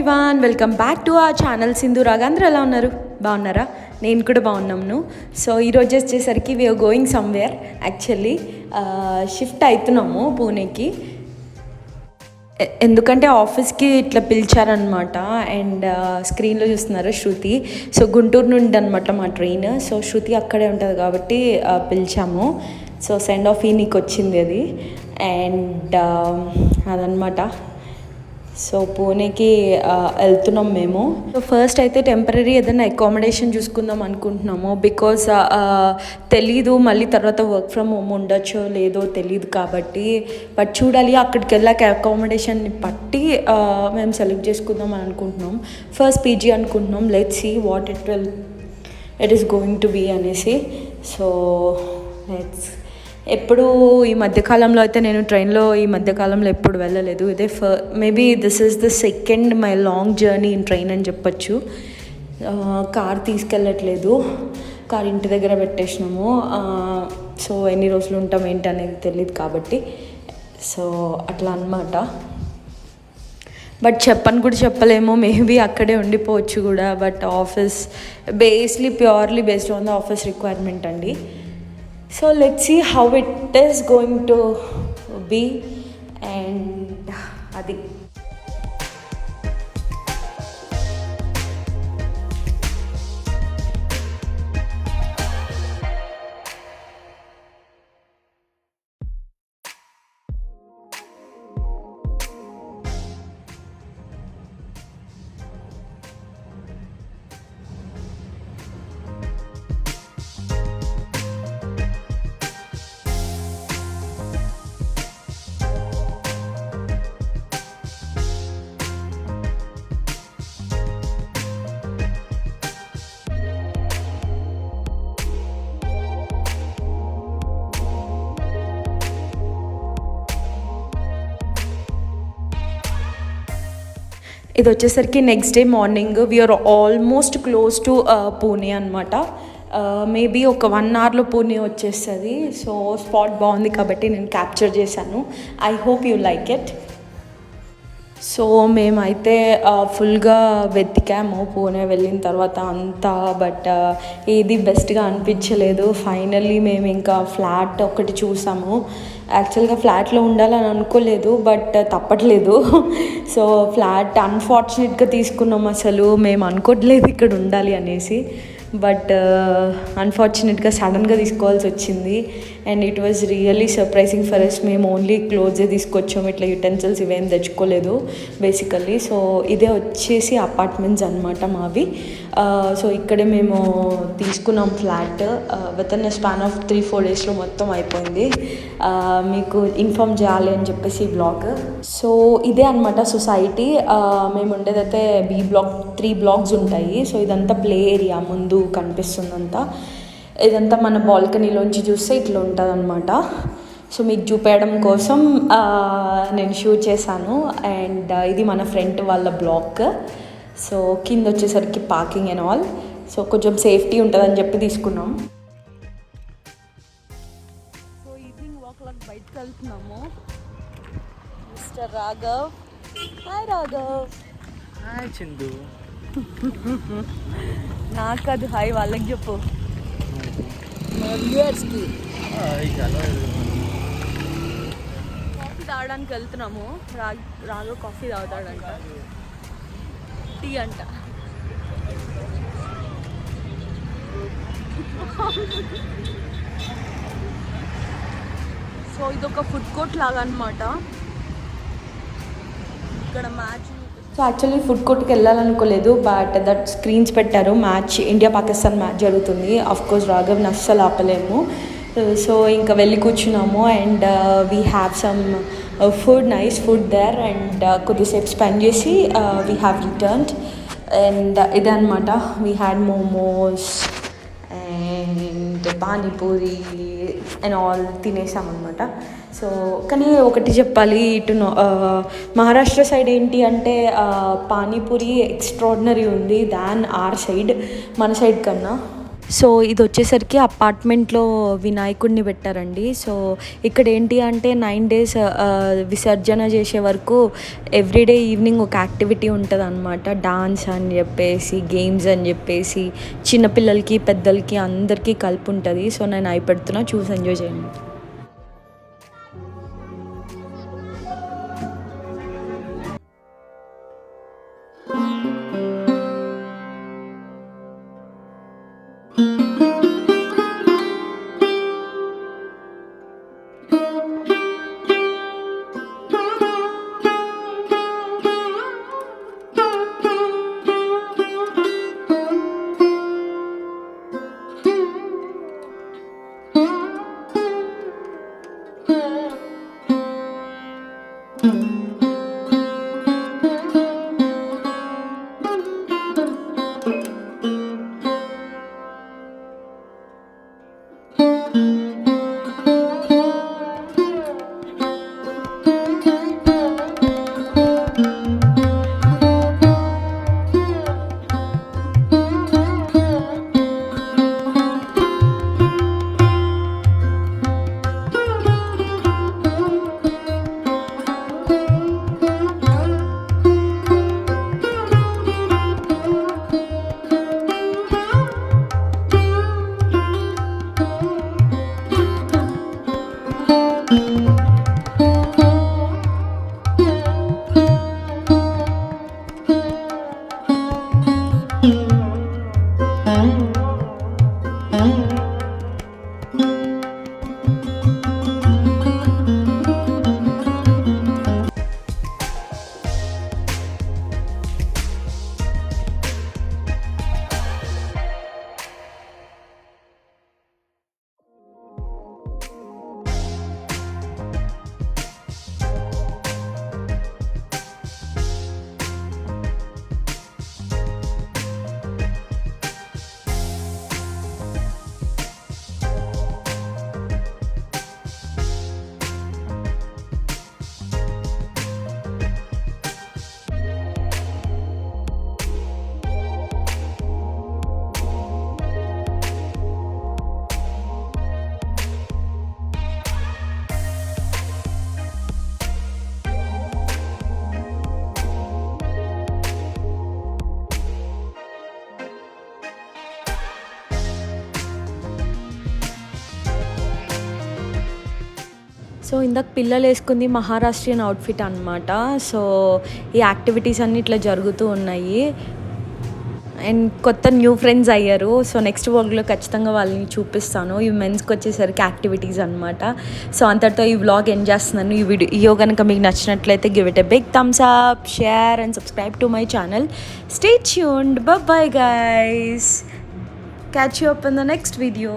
Everyone, welcome back to our channel Sindhu Raag. అందరూ ఎలా ఉన్నారు? బాగున్నారా? నేను కూడా బాగున్నాను. సో ఈరోజు వచ్చేసరికి we're going somewhere. Actually shift అవుతున్నాము పూణేకి, ఎందుకంటే ఆఫీస్కి ఇట్లా పిలిచారనమాట. అండ్ స్క్రీన్లో చూస్తున్నారు శృతి. సో గుంటూరు నుండి అనమాట మా ట్రైన్. సో శృతి అక్కడే ఉంటుంది కాబట్టి పిలిచాము. సో సెండ్ ఆఫ్ ఈనికి వచ్చింది అది. అండ్ అదనమాట. సో పూణేకి వెళ్తున్నాం మేము. సో ఫస్ట్ అయితే టెంపరీ ఏదైనా అకామిడేషన్ చూసుకుందాం అనుకుంటున్నాము. బికాజ్ తెలీదు మళ్ళీ తర్వాత వర్క్ ఫ్రమ్ హోమ్ ఉండొచ్చో లేదో తెలీదు కాబట్టి. బట్ చూడాలి, అక్కడికి వెళ్ళాక అకామిడేషన్ని బట్టి మేము సెలెక్ట్ చేసుకుందాం అని అనుకుంటున్నాం. ఫస్ట్ పీజీ అనుకుంటున్నాం. Let's see what it is going to be అనేసి. సో లెట్స్ ఎప్పుడు ఈ మధ్యకాలంలో అయితే నేను ట్రైన్లో ఈ మధ్యకాలంలో ఎప్పుడు వెళ్ళలేదు. ఇదే maybe this is the second my long journey in train అని చెప్పచ్చు. కార్ తీసుకెళ్ళట్లేదు, కార్ ఇంటి దగ్గర పెట్టేసినాము. సో ఎన్ని రోజులు ఉంటాం ఏంటి అనేది తెలియదు కాబట్టి. సో అట్లా అన్నమాట. బట్ చెప్పని కూడా చెప్పలేము, మేబీ అక్కడే ఉండిపోవచ్చు కూడా. But office purely based on the office requirement అండి. So let's see how it is going to be. And adi ఇది వచ్చేసరికి next day morning. We're almost close to Pune అనమాట. మేబీ ఒక 1 అవర్లో పూణే వచ్చేస్తుంది. సో స్పాట్ బాగుంది కాబట్టి నేను క్యాప్చర్ చేశాను. I hope you like it. So మేమైతే ఫుల్గా వెతికాము పూణే వెళ్ళిన తర్వాత అంతా. బట్ ఏది బెస్ట్గా అనిపించలేదు. ఫైనల్లీ మేము ఇంకా ఫ్లాట్ ఒకటి చూసాము. యాక్చువల్గా ఫ్లాట్లో ఉండాలని అనుకోలేదు, బట్ తప్పట్లేదు. సో ఫ్లాట్ అన్ఫార్చునేట్గా తీసుకున్నాం. అసలు మేము అనుకోవట్లేదు ఇక్కడ ఉండాలి అనేసి. బట్ అన్ఫార్చునేట్గా సడన్గా తీసుకోవాల్సి వచ్చింది. And it was really surprising for us. మేము ఓన్లీ క్లోత్సే తీసుకొచ్చాము, ఇట్లా యుటెన్సిల్స్ ఇవేం తెచ్చుకోలేదు బేసికల్లీ. సో ఇదే వచ్చేసి అపార్ట్మెంట్స్ అనమాట మావి. సో ఇక్కడే మేము తీసుకున్నాం flat. With in span of 3-4 డేస్లో మొత్తం అయిపోయింది. మీకు ఇన్ఫామ్ చేయాలి అని చెప్పేసి ఈ బ్లాగ్. సో ఇదే అనమాట సొసైటీ. మేము ఉండేదైతే B బ్లాక్. 3 బ్లాక్స్ ఉంటాయి. సో ఇదంతా ప్లే ఏరియా ముందు కనిపిస్తుందంతా. ఇదంతా మన బాల్కనీలోంచి చూస్తే ఇట్లా ఉంటుంది అనమాట. సో మీకు చూపించడం కోసం నేను షూట్ చేశాను. అండ్ ఇది మన ఫ్రెండ్ వాళ్ళ బ్లాక్. సో కింద వచ్చేసరికి పార్కింగ్ అండ్ ఆల్. సో కొంచెం సేఫ్టీ ఉంటుందని చెప్పి తీసుకున్నాం. సో ఈవినింగ్ వాక్లకు బయటకు వెళ్తున్నాము. Mister Raghav. Hi Raghav. Hi Chindu. నాకు అది హాయ్ వాళ్ళకి చెప్పు, మా వ్యూవర్స్కి. కాఫీ తాగడానికి వెళ్తున్నాము. రాఘవ్ కాఫీ తాగుతాడంట, టీ అంట. సో ఇదొక ఫుడ్ కోర్ట్ లాగా అనమాట. ఇక్కడ మ్యాచ్. సో యాక్చువల్లీ ఫుడ్ కోర్ట్కి వెళ్ళాలనుకోలేదు, బట్ దట్ స్క్రీన్స్ పెట్టారు. మ్యాచ్, ఇండియా పాకిస్తాన్ మ్యాచ్ జరుగుతుంది. ఆఫ్కోర్స్ రాఘవ్ని అస్సలు ఆపలేము. సో ఇంకా వెళ్ళి కూర్చున్నాము. And we have some food, nice food there. And కొద్దిసేపు స్పెండ్ చేసి వీ హ్యావ్ రిటర్న్డ్. అండ్ ఇదే అనమాట. We had momos and panipuri and all తినేసామన్నమాట. సో కానీ ఒకటి చెప్పాలి, ఇటు మహారాష్ట్ర సైడ్ ఏంటి అంటే పానీపూరి ఎక్స్ట్రాడినరీ ఉంది దాన్ ఆర్ సైడ్, మన సైడ్ కన్నా. సో ఇది వచ్చేసరికి అపార్ట్మెంట్లో వినాయకుడిని పెట్టారండి. సో ఇక్కడ ఏంటి అంటే 9 days విసర్జన చేసే వరకు ఎవ్రీడే ఈవినింగ్ ఒక యాక్టివిటీ ఉంటుంది అనమాట. డాన్స్ అని చెప్పేసి, గేమ్స్ అని చెప్పేసి, చిన్నపిల్లలకి పెద్దలకి అందరికీ కలిపి ఉంటుంది. సో నేను అవి పెడుతున్నా, చూసి ఎంజాయ్ చేయండి. సో ఇందాక పిల్లలు వేసుకుంది మహారాష్ట్రియన్ అవుట్ఫిట్ అనమాట. సో ఈ యాక్టివిటీస్ అన్నీ ఇట్లా జరుగుతూ ఉన్నాయి. అండ్ కొత్త న్యూ ఫ్రెండ్స్ అయ్యారు. సో నెక్స్ట్ వ్లాగ్లో ఖచ్చితంగా వాళ్ళని చూపిస్తాను. ఈ మెన్స్కి వచ్చేసరికి యాక్టివిటీస్ అనమాట. సో అంతటితో ఈ వ్లాగ్ ఎండ్ చేస్తున్నాను. ఈ వీడియో కనుక మీకు నచ్చినట్లయితే give it a big thumbs up, share and subscribe to my channel. Stay tuned. Bye guys. Catch you up in the next video.